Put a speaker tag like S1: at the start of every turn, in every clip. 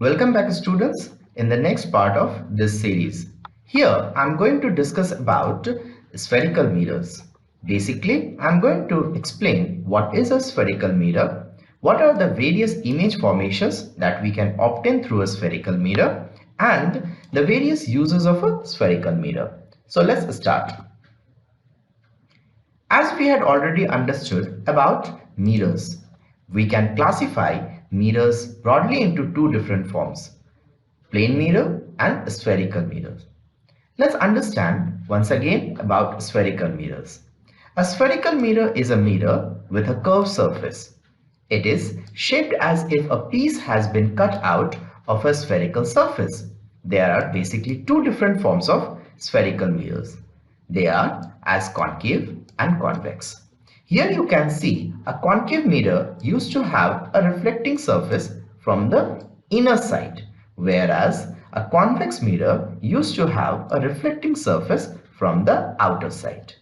S1: Welcome back students in the next part of this series. Here I'm going to discuss about spherical mirrors. Basically, I'm going to explain what is a spherical mirror, what are the various image formations that we can obtain through a spherical mirror, and the various uses of a spherical mirror. So let's start. As we had already understood about mirrors, we can classify mirrors broadly into two different forms: plane mirror and spherical mirrors. Let's understand once again about spherical mirrors. A spherical mirror is a mirror with a curved surface. It is shaped as if a piece has been cut out of a spherical surface. There are basically two different forms of spherical mirrors. They are as concave and convex. Here you can see a concave mirror used to have a reflecting surface from the inner side, whereas a convex mirror used to have a reflecting surface from the outer side.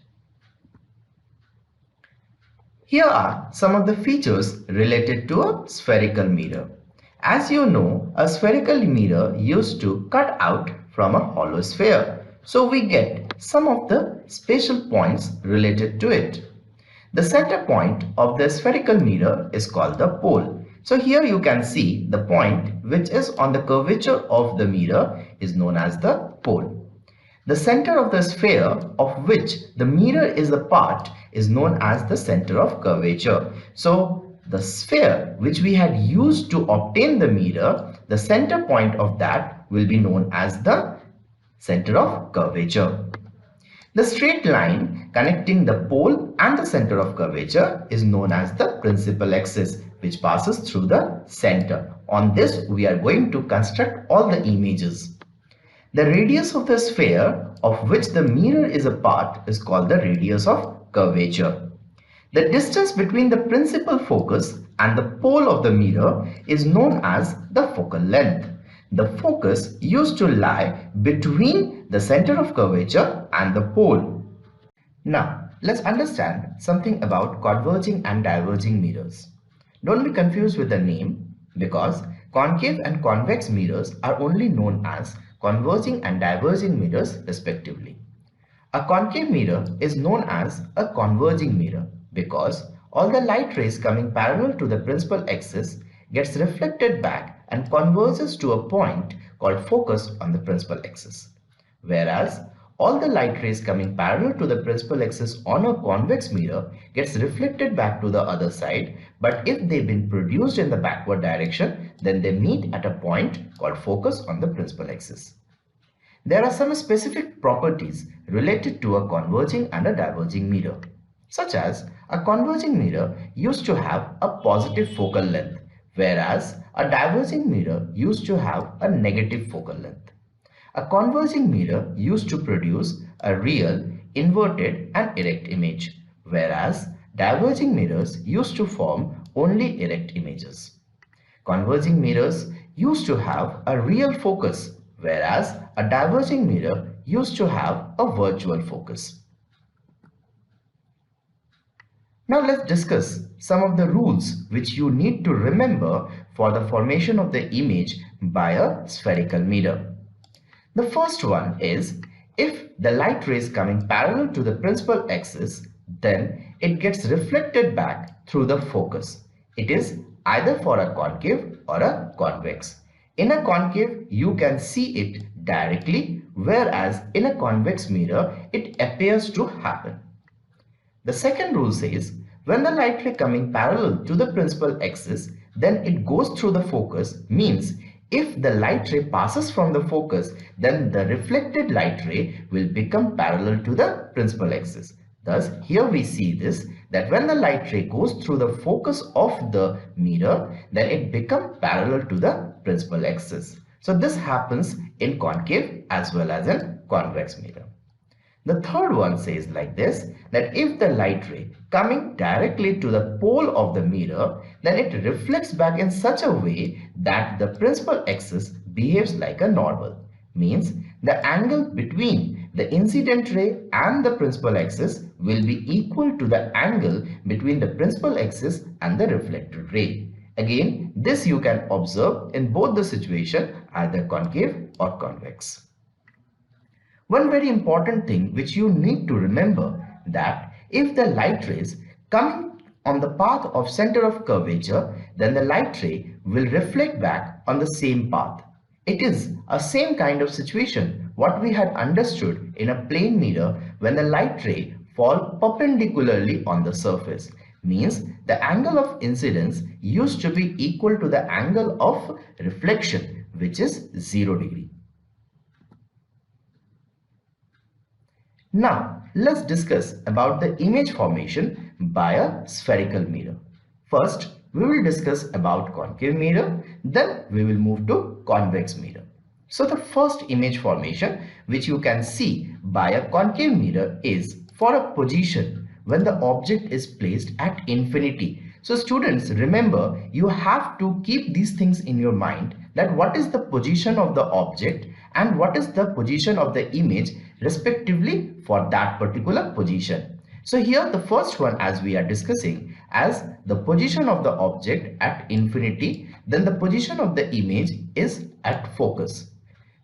S1: Here are some of the features related to a spherical mirror. As you know, a spherical mirror used to cut out from a hollow sphere. So we get some of the special points related to it. The center point of the spherical mirror is called the pole. So here you can see the point which is on the curvature of the mirror is known as the pole. The center of the sphere of which the mirror is a part is known as the center of curvature. So the sphere which we had used to obtain the mirror, the center point of that will be known as the center of curvature. The straight line connecting the pole and the center of curvature is known as the principal axis, which passes through the center. On this, we are going to construct all the images. The radius of the sphere of which the mirror is a part is called the radius of curvature. The distance between the principal focus and the pole of the mirror is known as the focal length. The focus used to lie between the center of curvature and the pole. Now, let's understand something about converging and diverging mirrors. Don't be confused with the name because concave and convex mirrors are only known as converging and diverging mirrors respectively. A concave mirror is known as a converging mirror because all the light rays coming parallel to the principal axis gets reflected back and converges to a point called focus on the principal axis. Whereas all the light rays coming parallel to the principal axis on a convex mirror gets reflected back to the other side, but if they've been produced in the backward direction, then they meet at a point called focus on the principal axis. There are some specific properties related to a converging and a diverging mirror, such as a converging mirror used to have a positive focal length, whereas a diverging mirror used to have a negative focal length. A converging mirror used to produce a real, inverted and erect image, whereas diverging mirrors used to form only erect images. Converging mirrors used to have a real focus, whereas a diverging mirror used to have a virtual focus. Now let's discuss some of the rules which you need to remember for the formation of the image by a spherical mirror. The first one is, if the light rays coming parallel to the principal axis, then it gets reflected back through the focus. It is either for a concave or a convex. In a concave, you can see it directly, whereas in a convex mirror, it appears to happen. The second rule says, when the light ray coming parallel to the principal axis, then it goes through the focus, means if the light ray passes from the focus, then the reflected light ray will become parallel to the principal axis. Thus, here we see this, that when the light ray goes through the focus of the mirror, then it becomes parallel to the principal axis. So this happens in concave as well as in convex mirror. The third one says like this, that if the light ray coming directly to the pole of the mirror, then it reflects back in such a way that the principal axis behaves like a normal. Means the angle between the incident ray and the principal axis will be equal to the angle between the principal axis and the reflected ray. Again, this you can observe in both the situation, either concave or convex. One very important thing which you need to remember, that if the light rays coming on the path of center of curvature, then the light ray will reflect back on the same path. It is a same kind of situation what we had understood in a plane mirror when the light ray fall perpendicularly on the surface. Means the angle of incidence used to be equal to the angle of reflection, which is 0 degree. Now, let's discuss about the image formation by a spherical mirror. First, we will discuss about concave mirror, then we will move to convex mirror. So the first image formation which you can see by a concave mirror is for a position when the object is placed at infinity. So students, remember, you have to keep these things in your mind, that what is the position of the object and what is the position of the image respectively for that particular position. So here the first one, as we are discussing, as the position of the object at infinity, then the position of the image is at focus.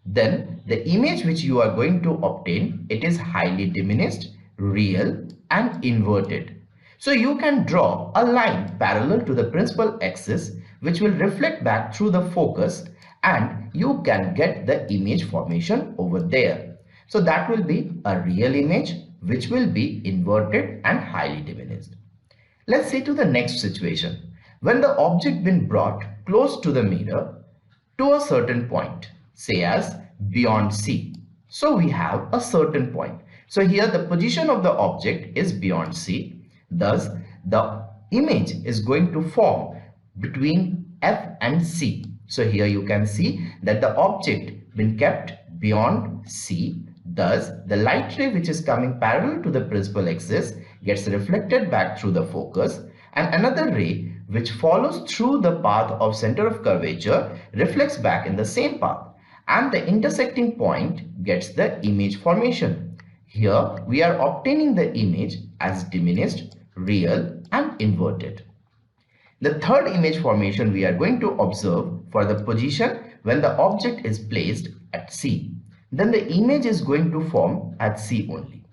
S1: Then the image which you are going to obtain, it is highly diminished, real and inverted. So you can draw a line parallel to the principal axis which will reflect back through the focus, and you can get the image formation over there. So that will be a real image which will be inverted and highly diminished. Let's see to the next situation. When the object been brought close to the mirror to a certain point, say as beyond C. So we have a certain point. So here the position of the object is beyond C. Thus the image is going to form between F and C. So here you can see that the object been kept beyond C. Thus the light ray which is coming parallel to the principal axis gets reflected back through the focus, and another ray which follows through the path of center of curvature reflects back in the same path, and the intersecting point gets the image formation. Here we are obtaining the image as diminished, real and inverted. The third image formation we are going to observe for the position when the object is placed at C. Then the image is going to form at C only.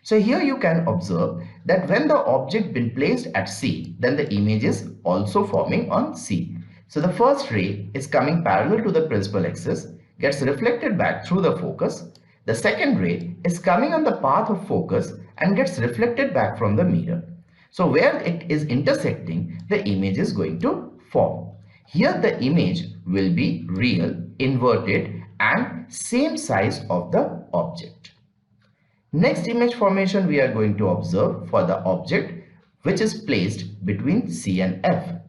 S1: So here you can observe that when the object been placed at C, then the image is also forming on C. So the first ray is coming parallel to the principal axis, gets reflected back through the focus. The second ray is coming on the path of focus and gets reflected back from the mirror. So where it is intersecting, the image is going to form. Here the image will be real, inverted and same size of the object. Next image formation we are going to observe for the object which is placed between C and F.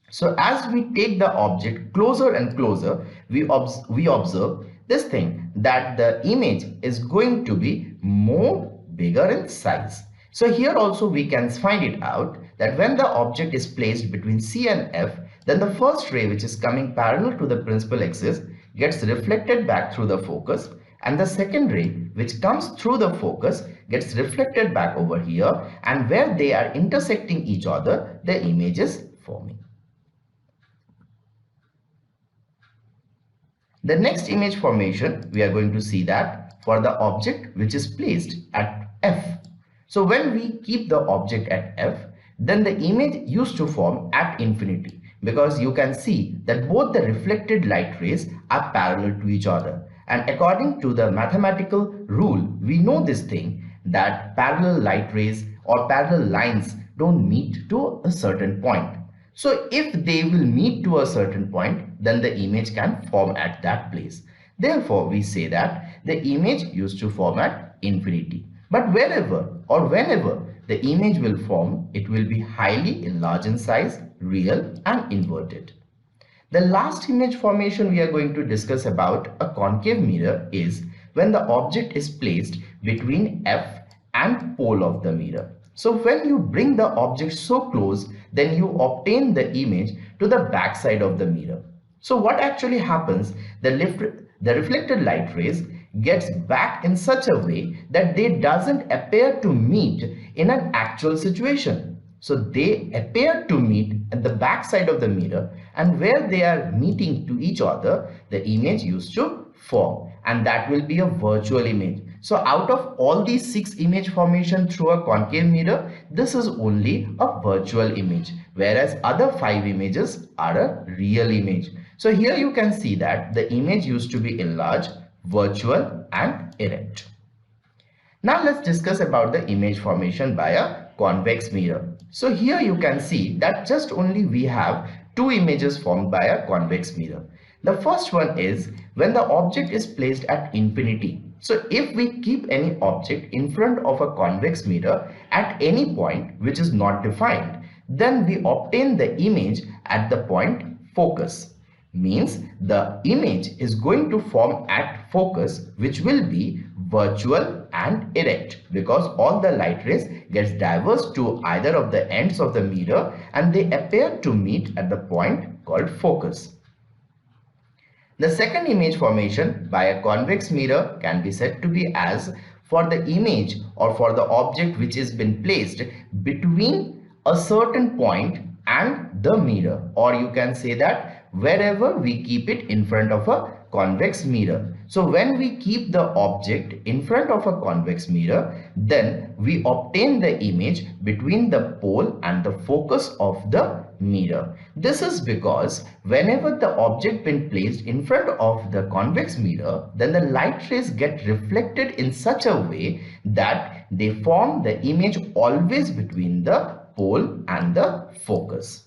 S1: So as we take the object closer and closer, we observe this thing, that the image is going to be more bigger in size. So here also we can find it out that when the object is placed between C and F, then the first ray which is coming parallel to the principal axis gets reflected back through the focus, and the second ray which comes through the focus gets reflected back over here, and where they are intersecting each other, the image is forming. The next image formation we are going to see that for the object which is placed at F. So when we keep the object at F, then the image used to form at infinity, because you can see that both the reflected light rays are parallel to each other. And according to the mathematical rule, we know this thing, that parallel light rays or parallel lines don't meet to a certain point. So if they will meet to a certain point, then the image can form at that place. Therefore, we say that the image used to form at infinity. But wherever or whenever the image will form, it will be highly enlarged in size, real and inverted. The last image formation we are going to discuss about a concave mirror is when the object is placed between F and pole of the mirror. So when you bring the object so close, then you obtain the image to the back side of the mirror. So what actually happens, the reflected light rays gets back in such a way that they doesn't appear to meet in an actual situation. So they appear to meet at the back side of the mirror, and where they are meeting to each other, the image used to form, and that will be a virtual image. So out of all these 6 image formation through a concave mirror, this is only a virtual image, whereas other 5 images are a real image. So here you can see that the image used to be enlarged, virtual and erect. Now let's discuss about the image formation by a convex mirror. So here you can see that just only we have 2 images formed by a convex mirror. The first one is when the object is placed at infinity. So if we keep any object in front of a convex mirror at any point which is not defined, then we obtain the image at the point focus. Means the image is going to form at focus, which will be virtual and erect, because all the light rays gets diverged to either of the ends of the mirror and they appear to meet at the point called focus. The second image formation by a convex mirror can be said to be as for the image or for the object which has been placed between a certain point and the mirror, or you can say that wherever we keep it in front of a convex mirror. So when we keep the object in front of a convex mirror, then we obtain the image between the pole and the focus of the mirror. This is because whenever the object been placed in front of the convex mirror, then the light rays get reflected in such a way that they form the image always between the pole and the focus.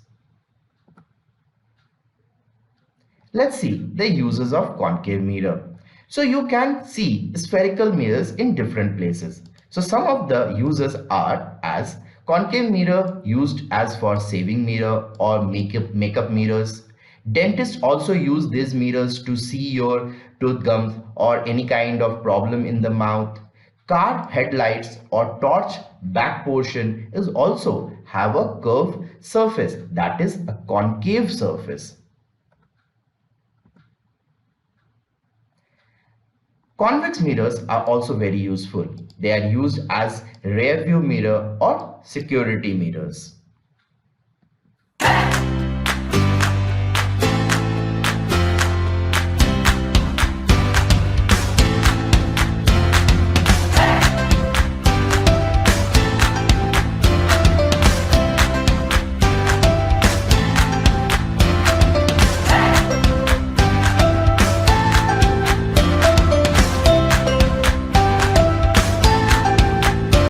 S1: Let's see the uses of concave mirror. So you can see spherical mirrors in different places. So some of the uses are as concave mirror used as for saving mirror or makeup mirrors. Dentists also use these mirrors to see your tooth gums or any kind of problem in the mouth. Car headlights or torch back portion is also have a curved surface, that is a concave surface. Convex mirrors are also very useful. They are used as rear view mirror or security mirrors.